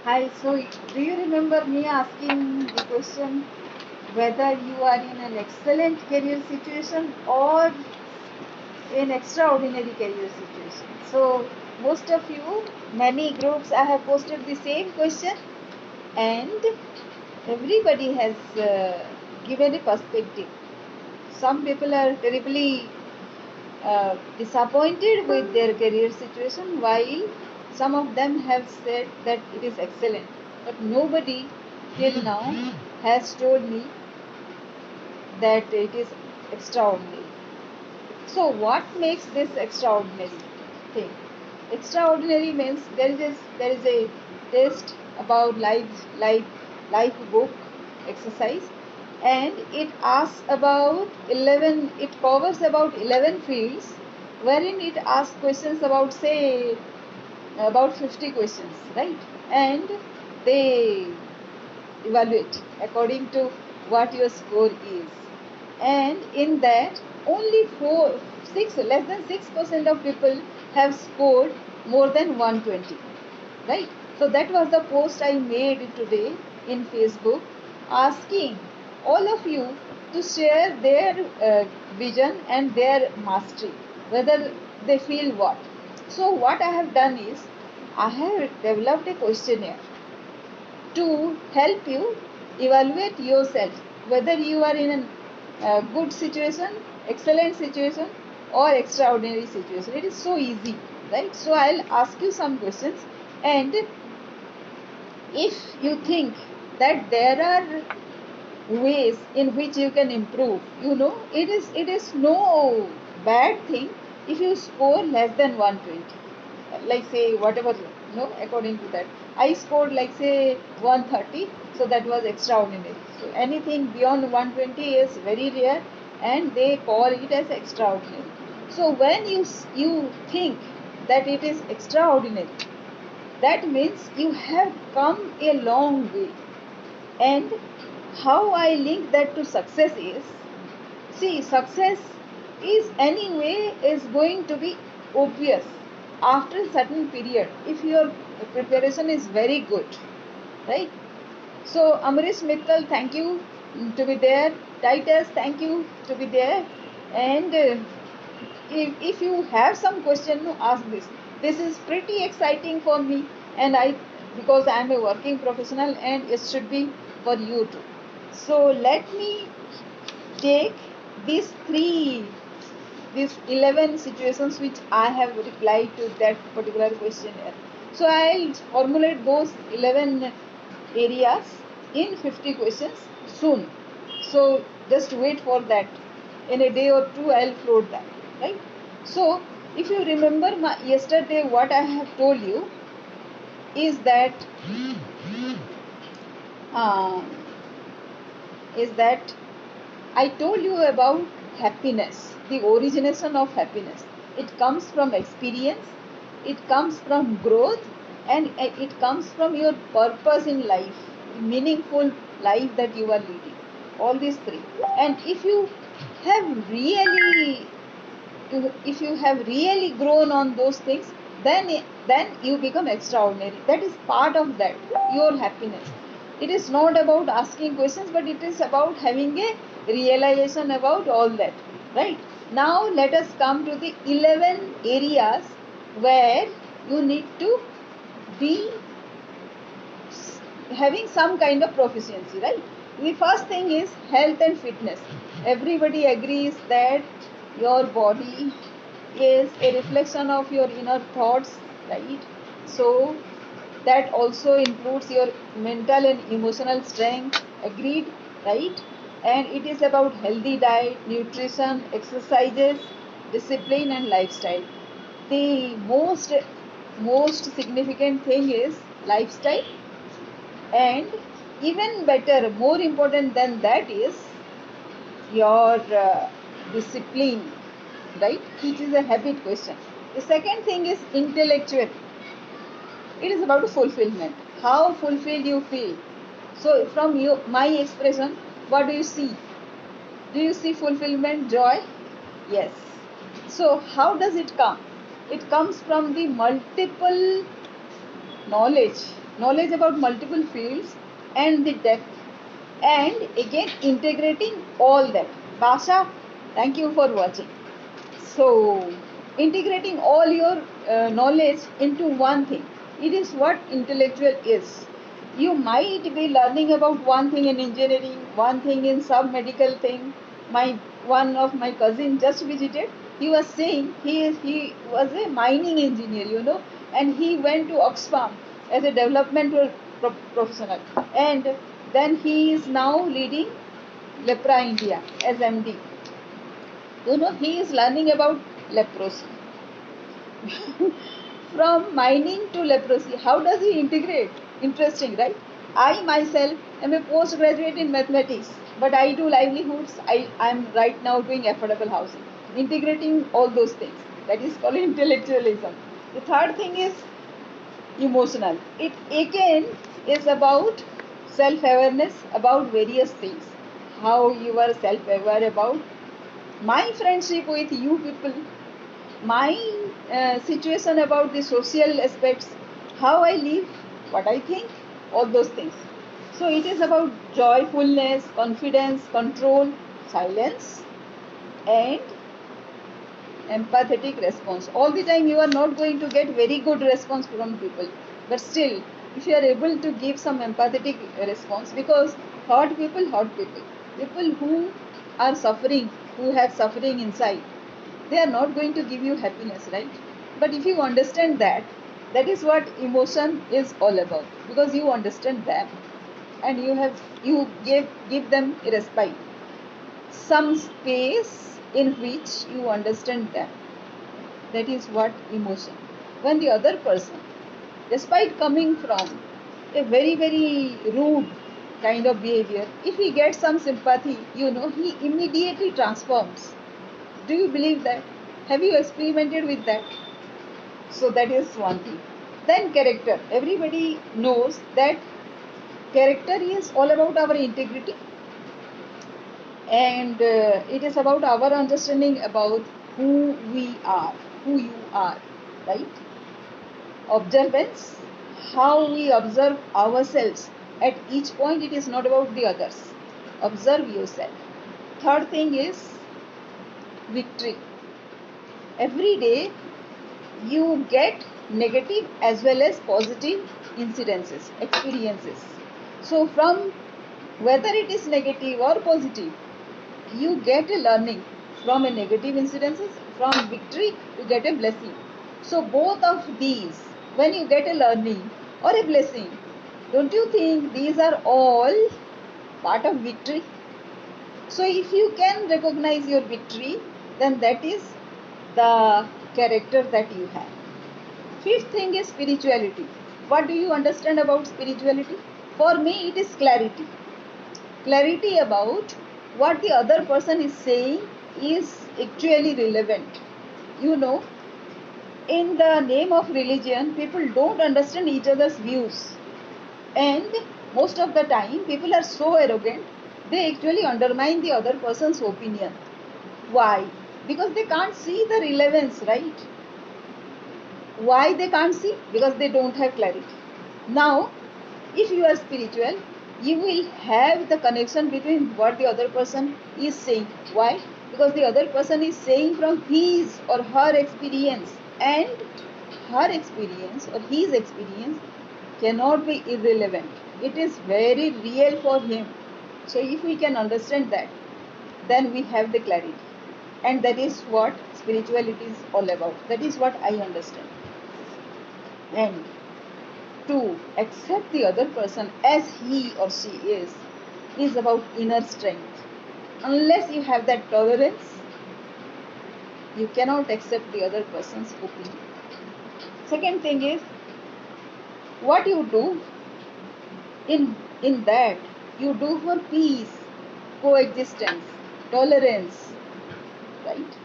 Hi, so do you remember me asking the question whether you are in an excellent career situation or in extraordinary career situation? So most of you, many groups, I have posted the same question, and everybody has given a perspective. Some people are terribly disappointed with their career situation, while some of them have said that it is excellent. But nobody till now has told me that it is extraordinary. So, what makes this extraordinary thing? Extraordinary means there is a test about life book exercise, and it asks about 11. It covers about 11 fields, wherein it asks questions about, say, about 50 questions, right? And they evaluate according to what your score is, and in that only 6% of people have scored more than 120, right? So that was the post I made today in Facebook, asking all of you to share their vision and their mastery, whether they feel what. So what I have done is, I have developed a questionnaire to help you evaluate yourself whether you are in a good situation, excellent situation, or extraordinary situation. It is so easy, right? So I'll ask you some questions, and if you think that there are ways in which you can improve, it is no bad thing if you score less than 120, like, say, whatever, according to that. I scored, like, say, 130, so that was extraordinary. So anything beyond 120 is very rare, and they call it as extraordinary. So when you think that it is extraordinary, that means you have come a long way. And how I link that to success is, see, success is anyway is going to be obvious after a certain period if your preparation is very good, right? So Amrish Mittal, thank you to be there. Titus, thank you to be there. And if you have some question, ask this. This is pretty exciting for me, and because I am a working professional, and it should be for you too. So let me take these 11 situations which I have replied to that particular questionnaire. So I'll formulate those 11 areas in 50 questions soon. So just wait for that. In a day or two, I'll float that, right? So if you remember yesterday, what I have told you is that uh, is that I told you about happiness, the origination of happiness. It comes from experience, it comes from growth, and it comes from your purpose in life, the meaningful life that you are leading. All these three. And have really, if you have really grown on those things, then you become extraordinary. That is part of that, your happiness. It is not about asking questions, but it is about having a realization about all that, right? Now let us come to the 11 areas where you need to be having some kind of proficiency, right? The first thing is health and fitness. Everybody agrees that your body is a reflection of your inner thoughts, right? So that also includes your mental and emotional strength. Agreed, right? And it is about healthy diet, nutrition, exercises, discipline, and lifestyle. The most significant thing is lifestyle, and even better, more important than that is your discipline, right? Which is a habit question. The second thing is intellectual. It is about fulfillment, how fulfilled you feel. So from my expression, what do you see? Do you see fulfillment, joy? Yes. So how does it come? It comes from the multiple knowledge knowledge about multiple fields and the depth, and again integrating all that. Basha, thank you for watching. So, integrating all your knowledge into one thing, it is what intellectual is. You might be learning about one thing in engineering, one thing in some medical thing. One of my cousin just visited. He was saying he was a mining engineer, and he went to Oxfam as a developmental professional, and then he is now leading Lepra India as MD. He is learning about leprosy. From mining to leprosy, how does he integrate? Interesting, right? I myself am a postgraduate in mathematics, but I do livelihoods. I am right now doing affordable housing, integrating all those things. That is called intellectualism. The third thing is emotional. It again is about self-awareness about various things. How you are self-aware about my friendship with you people, my situation about the social aspects, how I live, what I think, all those things. So it is about joyfulness, confidence, control, silence, and empathetic response. All the time you are not going to get very good response from people, but still if you are able to give some empathetic response, because hurt people who are suffering, who have suffering inside, they are not going to give you happiness, right? But if you understand that, that is what emotion is all about, because you understand them and you give them a respite, some space in which you understand them. That is what emotion. When the other person, despite coming from a very very rude kind of behavior, if he gets some sympathy, he immediately transforms. Do you believe that? Have you experimented with that? So that is one thing. Then character. Everybody knows that character is all about our integrity, and it is about our understanding about who we are, who you are, right? Observance, how we observe ourselves at each point. It is not about the others. Observe yourself. Third thing is victory. Every day you get negative as well as positive incidences, experiences. So from whether it is negative or positive, you get a learning. From a negative incidences, from victory you get a blessing. So both of these, when you get a learning or a blessing, don't you think these are all part of victory? So if you can recognize your victory, then that is the character that you have. Fifth thing is spirituality. What do you understand about spirituality? For me, it is clarity. Clarity about what the other person is saying is actually relevant. In the name of religion, people don't understand each other's views. And most of the time, people are so arrogant, they actually undermine the other person's opinion. Why? Because they can't see the relevance, right? Why they can't see? Because they don't have clarity. Now, if you are spiritual, you will have the connection between what the other person is saying. Why? Because the other person is saying from his or her experience, and her experience or his experience cannot be irrelevant. It is very real for him. So if we can understand that, then we have the clarity. And that is what spirituality is all about. That is what I understand. And to accept the other person as he or she is about inner strength. Unless you have that tolerance, you cannot accept the other person's opinion. Second thing is, what you do in that, you do for peace, coexistence, tolerance, right?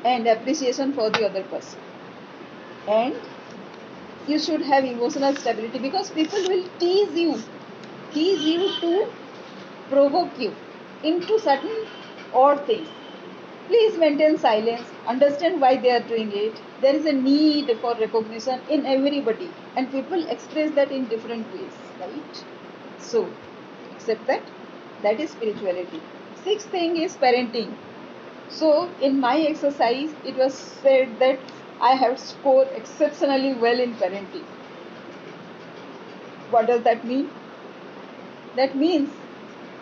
And appreciation for the other person. And you should have emotional stability, because people will tease you to provoke you into certain odd things. Please maintain silence, understand why they are doing it. There is a need for recognition in everybody, and people express that in different ways, right? So accept that. That is spirituality. Sixth thing is parenting. So in my exercise it was said that I have scored exceptionally well in parenting. What does that mean? That means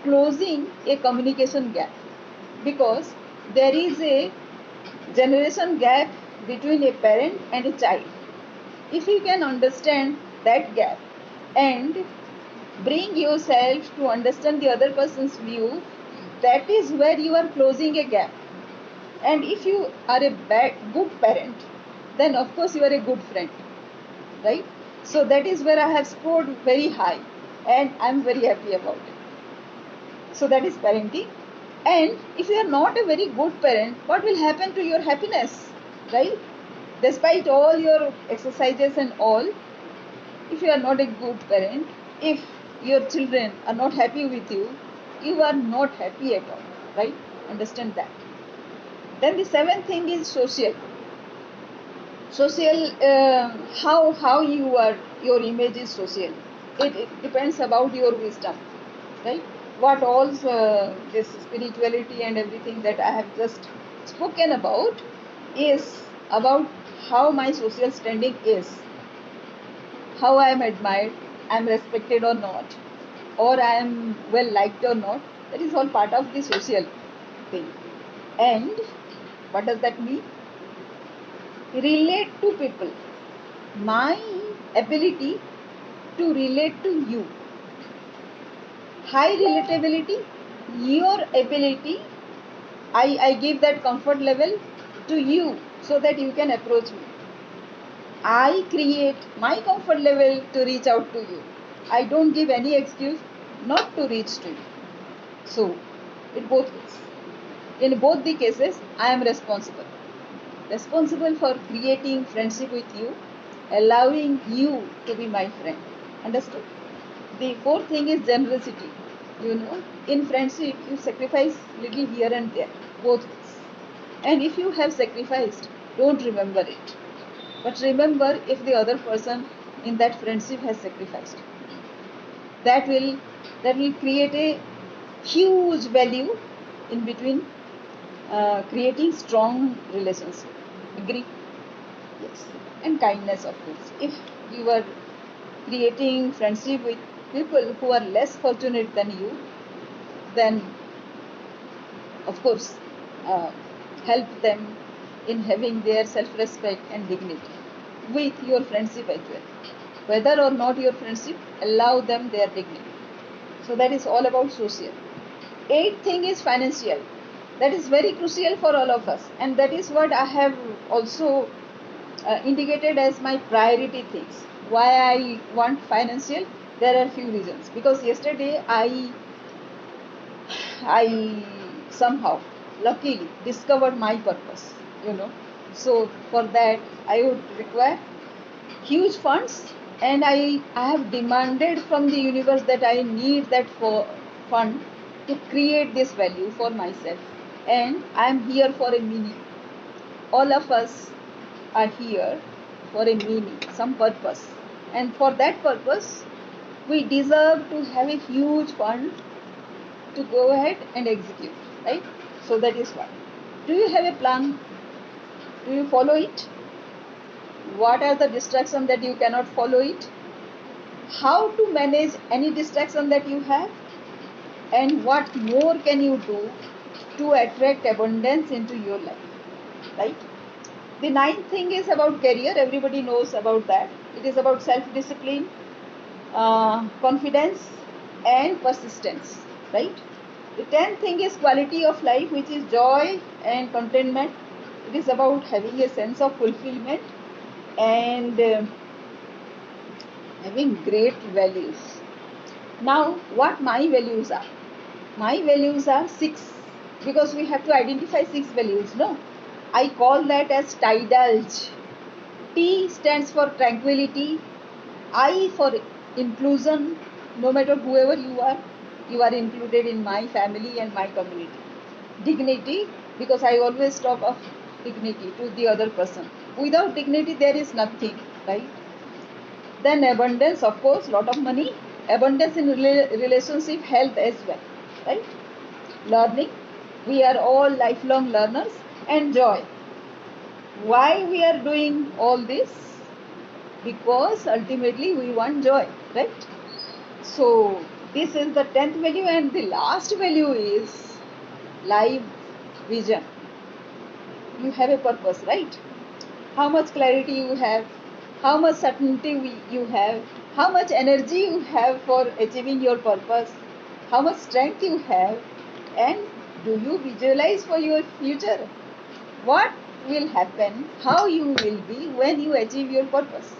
closing a communication gap, because there is a generation gap between a parent and a child. If you can understand that gap and bring yourself to understand the other person's view, that is where you are closing a gap. And if you are a good parent, then of course you are a good friend, right? So that is where I have scored very high, and I'm very happy about it. So that is parenting. And if you are not a very good parent, what will happen to your happiness, right? Despite all your exercises and all, if you are not a good parent, if your children are not happy with you, you are not happy at all, right? Understand that. Then the seventh thing is social. Social, how you are, your image is social. It depends about your wisdom, right? What all this spirituality and everything that I have just spoken about is about how my social standing is, how I am admired, I am respected or not, or I am well liked or not. That is all part of the social thing. And what does that mean? Relate to people. My ability to relate to you. High relatability, your ability, I give that comfort level to you so that you can approach me. I create my comfort level to reach out to you. I don't give any excuse not to reach to you. So, in both ways. In both the cases, I am responsible. Responsible for creating friendship with you, allowing you to be my friend. Understood? The fourth thing is generosity. In friendship, you sacrifice little here and there, both ways. And if you have sacrificed, don't remember it. But remember if the other person in that friendship has sacrificed. That will create a huge value in between, creating strong relationship. Agree? Yes. And kindness, of course. If you are creating friendship with people who are less fortunate than you, then of course help them in having their self-respect and dignity with your friendship as well. Whether or not your friendship, allow them their dignity. So that is all about social. Eighth thing is financial. That is very crucial for all of us, and that is what I have also indicated as my priority things. Why I want financial? There are few reasons. Because yesterday I somehow, luckily, discovered my purpose. So for that, I would require huge funds, and I have demanded from the universe that I need that fund to create this value for myself. And I am here for a meaning. All of us are here for a meaning, some purpose. And for that purpose, we deserve to have a huge fund to go ahead and execute, right? So that is what. Do you have a plan? Do you follow it? What are the distractions that you cannot follow it? How to manage any distraction that you have? And what more can you do to attract abundance into your life, right? The ninth thing is about career. Everybody knows about that. It is about self-discipline, confidence, and persistence, right? The 10th thing is quality of life, which is joy and contentment. It is about having a sense of fulfillment and having great values. Now, what my values are? My values are 6, because we have to identify 6 values, no? I call that as tidalge. T stands for tranquility, I for inclusion. No matter whoever you are included in my family and my community. Dignity, because I always talk of dignity to the other person. Without dignity, there is nothing, right? Then abundance, of course, lot of money. Abundance in relationship, health as well, right? Learning. We are all lifelong learners. And joy. Why we are doing all this? Because ultimately we want joy, right? So this is the 10th value, and the last value is life vision. You have a purpose, right? How much clarity you have, how much certainty you have, how much energy you have for achieving your purpose, how much strength you have, and do you visualize for your future? What will happen, how you will be when you achieve your purpose?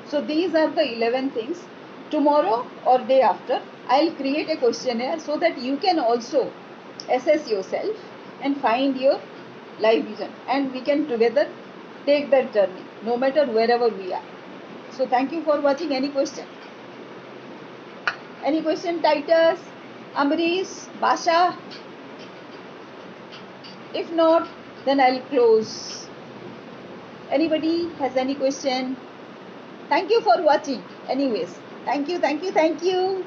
So these are the 11 things. Tomorrow or day after, I'll create a questionnaire so that you can also assess yourself and find your life vision, and we can together take that journey no matter wherever we are. So thank you for watching. Any question? Any question, Titus, Amrish, Basha? If not, then I'll close. Anybody has any question? Thank you for watching. Anyways, thank you, thank you, thank you.